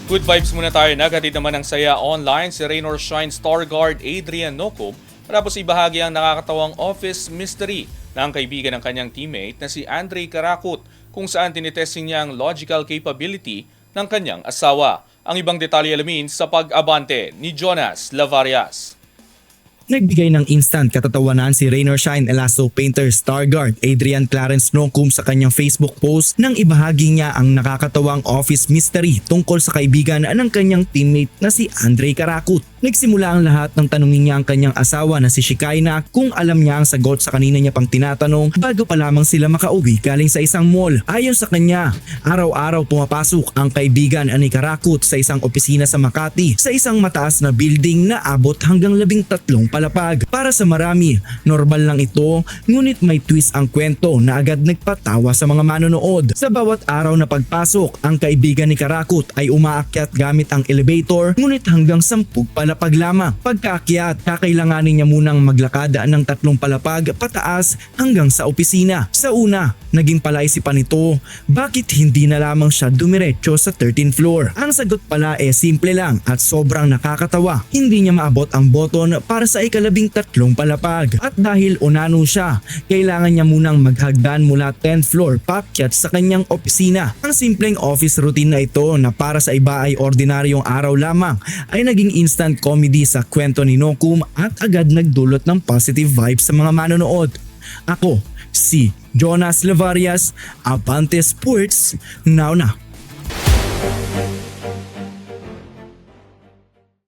Good vibes muna tayo. Naghatid naman ng saya online si Rain or Shine star guard Adrian Nocum matapos ibahagi ang nakakatawang office mystery ng kaibigan ng kanyang teammate na si Andre Karakut kung saan tinitesting niya ang logical capability ng kanyang asawa. Ang ibang detalye alamin sa pag-abante ni Jonas Lavarias. Nagbigay ng instant katatawanan si Rain or Shine Elasto Painter star guard Adrian Clarence Nocum sa kanyang Facebook post nang ibahagi niya ang nakakatawang office mystery tungkol sa kaibigan ng kanyang teammate na si Andre Karakut. Nagsimula ang lahat ng tanungin niya ang kanyang asawa na si Shikaina kung alam niya ang sagot sa kanina niya pang tinatanong bago pa lamang sila makauwi galing sa isang mall. Ayon sa kanya, araw-araw pumapasok ang kaibigan ni Karakut sa isang opisina sa Makati sa isang mataas na building na abot hanggang 13 palapag. Para sa marami, normal lang ito, ngunit may twist ang kwento na agad nagpatawa sa mga manonood. Sa bawat araw na pagpasok, ang kaibigan ni Karakut ay umaakyat gamit ang elevator ngunit hanggang 10 palapag lamang. Pagkaakyat, kakailanganin niya munang maglakad ng 3 palapag pataas hanggang sa opisina. Sa una, naging palaisipan nito, bakit hindi na lamang siya dumiretso sa 13th floor? Ang sagot pala simple lang at sobrang nakakatawa. Hindi niya maabot ang button para sa ika-13 palapag. At dahil unano siya, kailangan niya munang maghagdan mula 10th floor paakyat sa kanyang opisina. Ang simpleng office routine na ito na para sa iba ay ordinaryong araw lamang ay naging instant comedy sa kwento ni Nocum at agad nagdulot ng positive vibes sa mga manonood. Ako, si Jonas Lavarias, Abante Sports, now na.